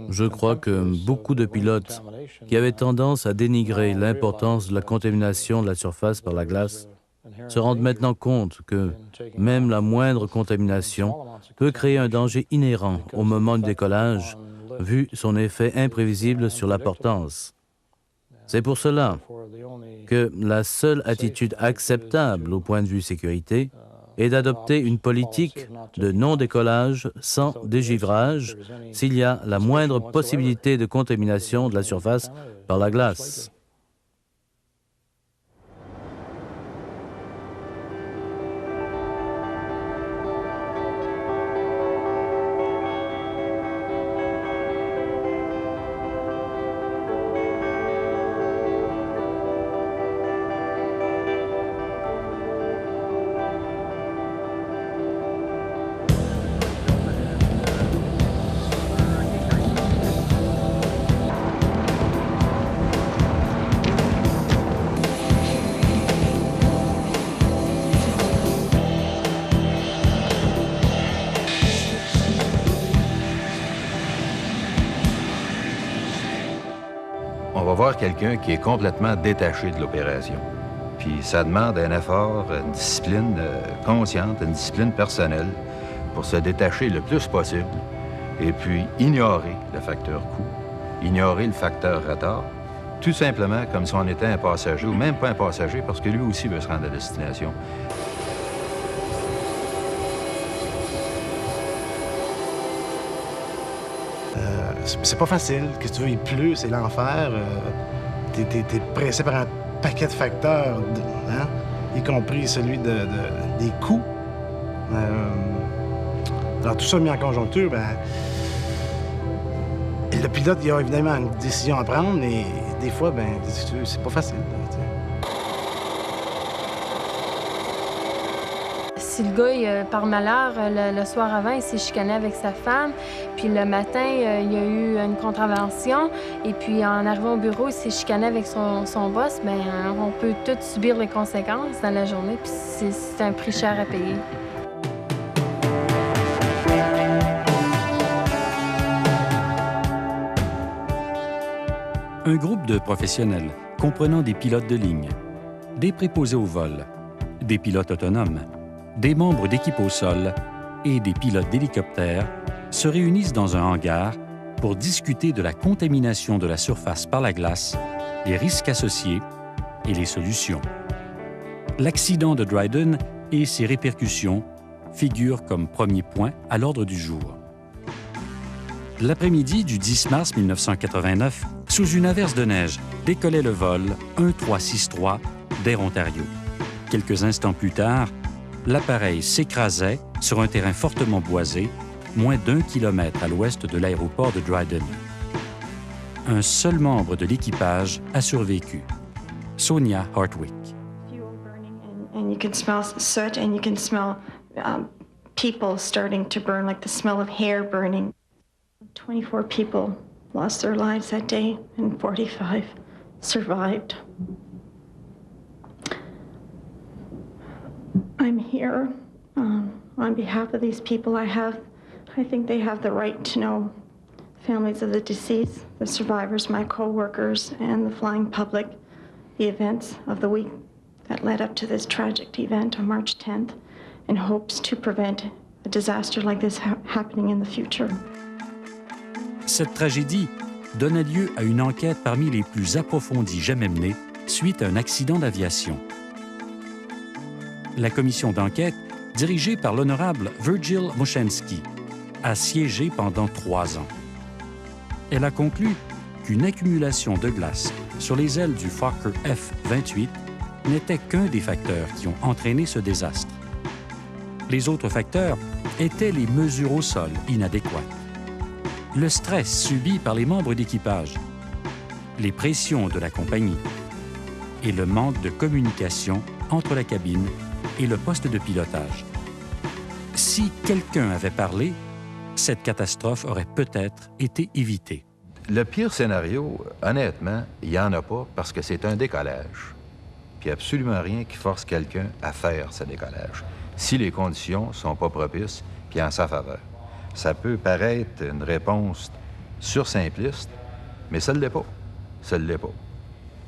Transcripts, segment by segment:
Je crois que beaucoup de pilotes qui avaient tendance à dénigrer l'importance de la contamination de la surface par la glace se rendent maintenant compte que même la moindre contamination peut créer un danger inhérent au moment du décollage, vu son effet imprévisible sur la portance. C'est pour cela que la seule attitude acceptable au point de vue sécurité est d'adopter une politique de non-décollage sans dégivrage s'il y a la moindre possibilité de contamination de la surface par la glace. On va voir quelqu'un qui est complètement détaché de l'opération. Puis ça demande un effort, une discipline consciente, une discipline personnelle pour se détacher le plus possible et puis ignorer le facteur coût, ignorer le facteur retard, tout simplement comme si on était un passager ou même pas un passager parce que lui aussi veut se rendre à destination. C'est pas facile. Qu'est-ce que tu veux, il pleut, c'est l'enfer. T'es pressé par un paquet de facteurs, hein? Y compris celui des coûts. Alors tout ça mis en conjoncture, le pilote, il a évidemment une décision à prendre, mais des fois, c'est pas facile. Si le gars, par malheur, le soir avant, il s'est chicané avec sa femme, puis le matin, il y a eu une contravention, et puis en arrivant au bureau, il s'est chicané avec son boss, on peut tous subir les conséquences dans la journée, puis c'est un prix cher à payer. Un groupe de professionnels comprenant des pilotes de ligne, des préposés au vol, des pilotes autonomes, des membres d'équipe au sol et des pilotes d'hélicoptères se réunissent dans un hangar pour discuter de la contamination de la surface par la glace, les risques associés et les solutions. L'accident de Dryden et ses répercussions figurent comme premier point à l'ordre du jour. L'après-midi du 10 mars 1989, sous une averse de neige, décollait le vol 1363 d'Air Ontario. Quelques instants plus tard, l'appareil s'écrasait sur un terrain fortement boisé, moins d'1 kilomètre à l'ouest de l'aéroport de Dryden. Un seul membre de l'équipage a survécu, Sonia Hartwick. And you can smell soot and you can smell people starting to burn, like the smell of hair burning. 24 people lost their lives that day and 45 survived. I'm here on behalf of these people. I think they have the right to know families of the deceased, the survivors, my co-workers, and the flying public, the events of the week that led up to this tragic event on March 10th, in hopes to prevent a disaster like this happening in the future. Cette tragédie donna lieu à une enquête parmi les plus approfondies jamais menées suite à un accident d'aviation. La commission d'enquête, dirigée par l'honorable Virgil Moshensky, a siégé pendant 3 ans. Elle a conclu qu'une accumulation de glace sur les ailes du Fokker F-28 n'était qu'un des facteurs qui ont entraîné ce désastre. Les autres facteurs étaient les mesures au sol inadéquates, le stress subi par les membres d'équipage, les pressions de la compagnie et le manque de communication entre la cabine et le poste de pilotage. Si quelqu'un avait parlé, cette catastrophe aurait peut-être été évitée. Le pire scénario, honnêtement, il n'y en a pas parce que c'est un décollage. Puis il n'y a absolument rien qui force quelqu'un à faire ce décollage, si les conditions ne sont pas propices puis en sa faveur. Ça peut paraître une réponse sursimpliste, mais ça ne l'est pas. Ça ne l'est pas.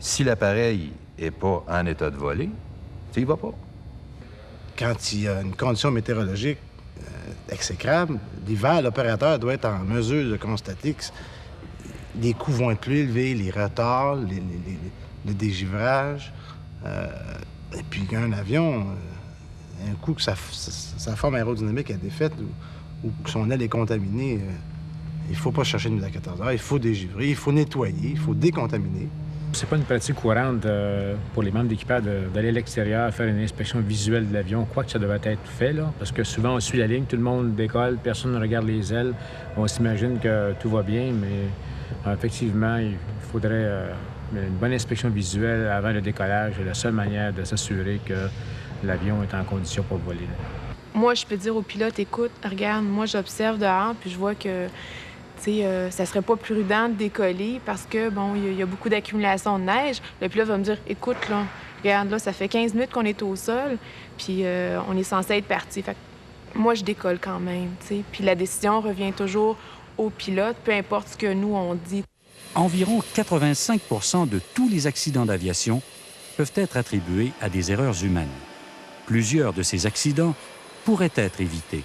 Si l'appareil n'est pas en état de voler, tu n'y vas pas. Quand il y a une condition météorologique exécrable, l'hiver, l'opérateur doit être en mesure de constater que les coûts vont être plus élevés, les retards, le dégivrage. Et puis qu'un avion, un coup que sa forme aérodynamique est défaite ou que son aile est contaminée, il ne faut pas chercher une nuit à 14 heures, il faut dégivrer, il faut nettoyer, il faut décontaminer. C'est pas une pratique courante pour les membres d'équipage d'aller à l'extérieur faire une inspection visuelle de l'avion, quoique ça devait être fait, là, parce que souvent on suit la ligne, tout le monde décolle, personne ne regarde les ailes, on s'imagine que tout va bien, mais effectivement, il faudrait une bonne inspection visuelle avant le décollage. C'est la seule manière de s'assurer que l'avion est en condition pour voler. Moi, je peux dire au pilote, écoute, regarde, moi j'observe dehors, puis je vois que ça serait pas prudent de décoller parce que, bon, il y a beaucoup d'accumulation de neige. Le pilote va me dire, écoute, là, regarde, là, ça fait 15 minutes qu'on est au sol, puis on est censé être parti. Fait que moi, je décolle quand même, tu sais. Puis la décision revient toujours au pilote, peu importe ce que nous, on dit. Environ 85 de tous les accidents d'aviation peuvent être attribués à des erreurs humaines. Plusieurs de ces accidents pourraient être évités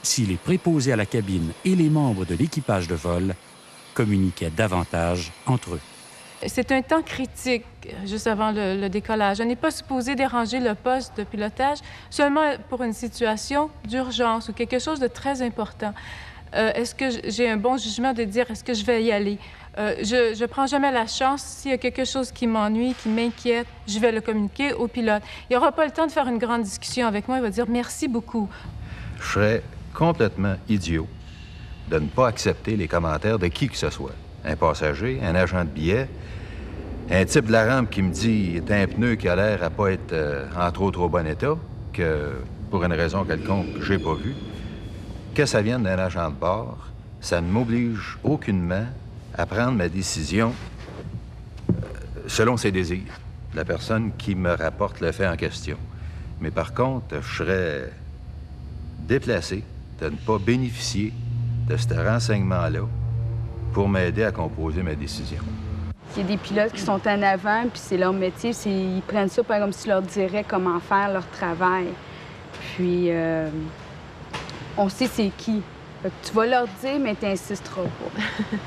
si les préposés à la cabine et les membres de l'équipage de vol communiquaient davantage entre eux. C'est un temps critique, juste avant le décollage. On n'est pas supposé déranger le poste de pilotage seulement pour une situation d'urgence ou quelque chose de très important. Est-ce que j'ai un bon jugement de dire est-ce que je vais y aller? Je ne prends jamais la chance. S'il y a quelque chose qui m'ennuie, qui m'inquiète, je vais le communiquer au pilote. Il n'y aura pas le temps de faire une grande discussion avec moi. Il va dire merci beaucoup. Je serais complètement idiot de ne pas accepter les commentaires de qui que ce soit. Un passager, un agent de billet, un type de la rampe qui me dit « t'as un pneu qui a l'air à pas être, entre autres, au bon état, que pour une raison quelconque, j'ai pas vu. » Que ça vienne d'un agent de bord, ça ne m'oblige aucunement à prendre ma décision selon ses désirs, la personne qui me rapporte le fait en question. Mais par contre, je serais déplacé de ne pas bénéficier de ce renseignement-là pour m'aider à composer ma décision. Il y a des pilotes qui sont en avant, puis c'est leur métier, ils prennent ça comme si leur dirait comment faire leur travail. Puis, on sait c'est qui. Fait que tu vas leur dire, mais tu n'insisteras pas.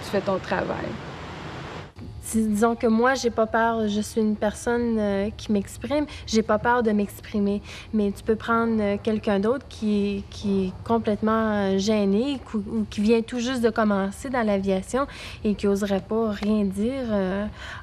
Tu fais ton travail. Disons que moi, j'ai pas peur. Je suis une personne qui m'exprime. J'ai pas peur de m'exprimer. Mais tu peux prendre quelqu'un d'autre qui est complètement gêné ou qui vient tout juste de commencer dans l'aviation et qui n'oserait pas rien dire.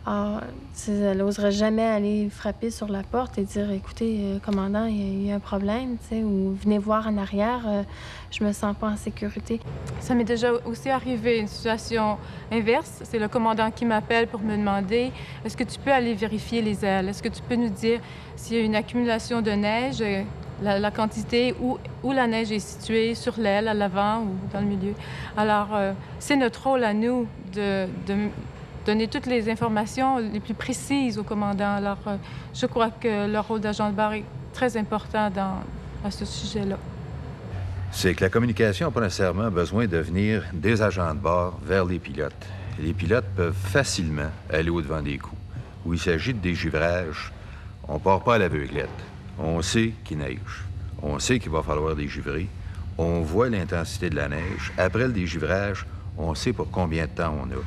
Elle n'oserait jamais aller frapper sur la porte et dire « Écoutez, commandant, il y a un problème, tu sais, ou venez voir en arrière. Je me sens pas en sécurité. » Ça m'est déjà aussi arrivé une situation inverse. C'est le commandant qui m'appelle pour me demander « Est-ce que tu peux aller vérifier les ailes? Est-ce que tu peux nous dire s'il y a une accumulation de neige, la quantité, où la neige est située, sur l'aile, à l'avant ou dans le milieu? » Alors, c'est notre rôle à nous de donner toutes les informations les plus précises au commandant. Alors, je crois que le rôle d'agent de bord est très important à ce sujet-là. C'est que la communication n'a pas nécessairement besoin de venir des agents de bord vers les pilotes. Les pilotes peuvent facilement aller au-devant des coups. Où il s'agit de dégivrage, on ne part pas à l'aveuglette. On sait qu'il neige. On sait qu'il va falloir dégivrer. On voit l'intensité de la neige. Après le dégivrage, on sait pour combien de temps on a.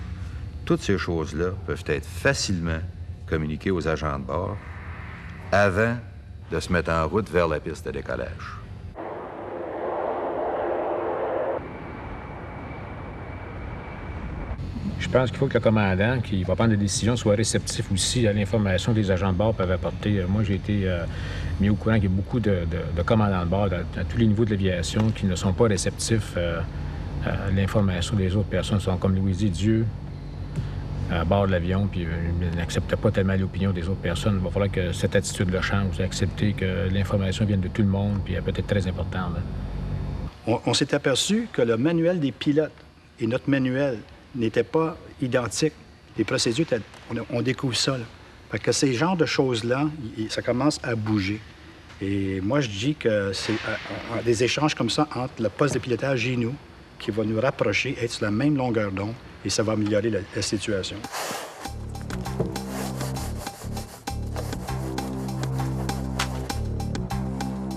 Toutes ces choses-là peuvent être facilement communiquées aux agents de bord avant de se mettre en route vers la piste de décollage. Je pense qu'il faut que le commandant qui va prendre des décisions soit réceptif aussi à l'information que les agents de bord peuvent apporter. Moi, j'ai été mis au courant qu'il y a beaucoup de commandants de bord à tous les niveaux de l'aviation qui ne sont pas réceptifs à l'information des autres personnes. Ils sont, comme Louis dit, Dieu à bord de l'avion, puis ils n'acceptent pas tellement l'opinion des autres personnes. Il va falloir que cette attitude-là change, accepter que l'information vienne de tout le monde, puis elle peut être très importante. On s'est aperçu que le manuel des pilotes et notre manuel n'étaient pas identiques. Les procédures, on découvre ça. Là. Fait que ces genres de choses-là, ça commence à bouger. Et moi, je dis que c'est des échanges comme ça entre le poste de pilotage et nous qui va nous rapprocher, être sur la même longueur d'onde, et ça va améliorer la situation.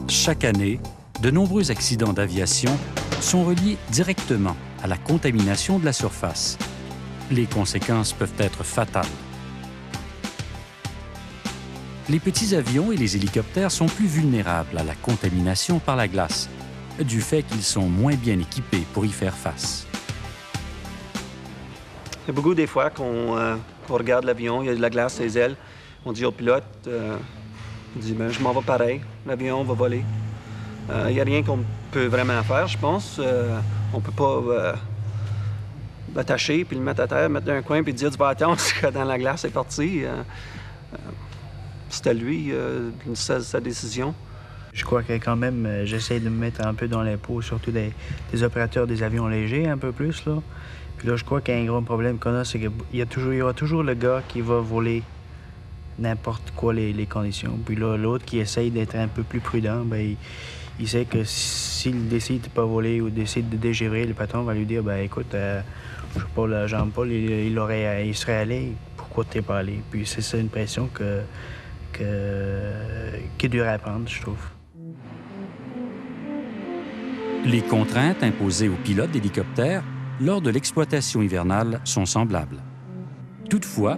Chaque année, de nombreux accidents d'aviation sont reliés directement à la contamination de la surface. Les conséquences peuvent être fatales. Les petits avions et les hélicoptères sont plus vulnérables à la contamination par la glace, du fait qu'ils sont moins bien équipés pour y faire face. Il y a beaucoup des fois qu'on regarde l'avion, il y a de la glace sur les ailes. On dit au pilote, il dit ben, je m'en vais pareil, l'avion va voler. Il n'y a rien qu'on peut vraiment faire, je pense. On ne peut pas l'attacher puis le mettre à terre, mettre dans un coin puis dire tu vas attendre que dans la glace est parti. C'est à lui sa décision. Je crois que quand même, j'essaie de me mettre un peu dans les peaux, surtout des opérateurs des avions légers, un peu plus, là. Puis là, je crois qu'un gros problème qu'on a, c'est qu'il y aura toujours le gars qui va voler n'importe quoi les conditions. Puis là, l'autre qui essaye d'être un peu plus prudent, bien, il sait que s'il décide de ne pas voler ou décide de dégivrer, le patron va lui dire, ben écoute, je sais pas, Jean-Paul, il serait allé, pourquoi tu n'es pas allé? Puis c'est une pression qui est dure à prendre, je trouve. Les contraintes imposées aux pilotes d'hélicoptères lors de l'exploitation hivernale sont semblables. Toutefois,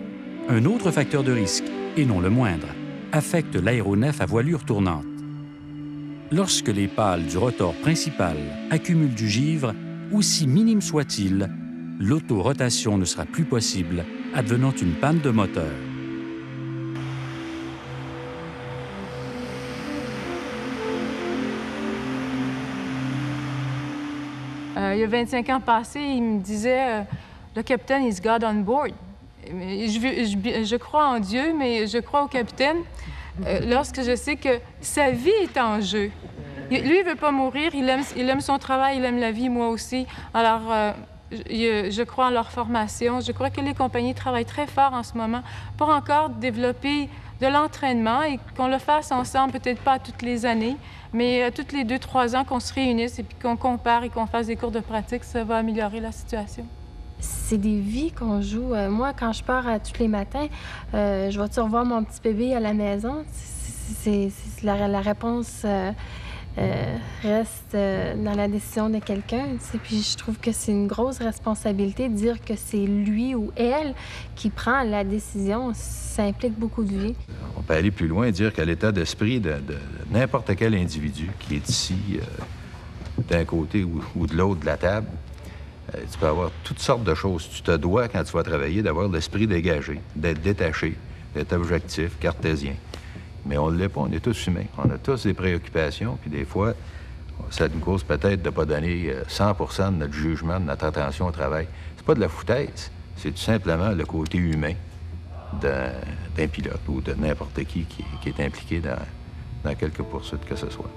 un autre facteur de risque, et non le moindre, affecte l'aéronef à voilure tournante. Lorsque les pales du rotor principal accumulent du givre, aussi minime soit-il, l'autorotation ne sera plus possible, advenant une panne de moteur. Il y a 25 ans passés, il me disait le capitaine is God on board. Je crois en Dieu, mais je crois au capitaine lorsque je sais que sa vie est en jeu. Lui, il ne veut pas mourir, il aime son travail, il aime la vie, moi aussi. Alors, je crois en leur formation. Je crois que les compagnies travaillent très fort en ce moment pour encore développer de l'entraînement et qu'on le fasse ensemble, peut-être pas toutes les années, mais toutes les 2-3 ans qu'on se réunisse et puis qu'on compare et qu'on fasse des cours de pratique, ça va améliorer la situation. C'est des vies qu'on joue. Moi, quand je pars tous les matins, je vais-tu revoir mon petit bébé à la maison? La réponse reste dans la décision de quelqu'un. Puis je trouve que c'est une grosse responsabilité de dire que c'est lui ou elle qui prend la décision. Ça implique beaucoup de vie. On peut aller plus loin et dire qu'à l'état d'esprit de n'importe quel individu qui est ici, d'un côté ou de l'autre de la table, tu peux avoir toutes sortes de choses. Tu te dois, quand tu vas travailler, d'avoir l'esprit dégagé, d'être détaché, d'être objectif, cartésien. Mais on ne l'est pas, on est tous humains. On a tous des préoccupations, puis des fois, ça nous cause peut-être de ne pas donner 100% de notre jugement, de notre attention au travail. C'est pas de la foutaise, c'est tout simplement le côté humain d'un pilote ou de n'importe qui est impliqué dans quelque poursuite que ce soit.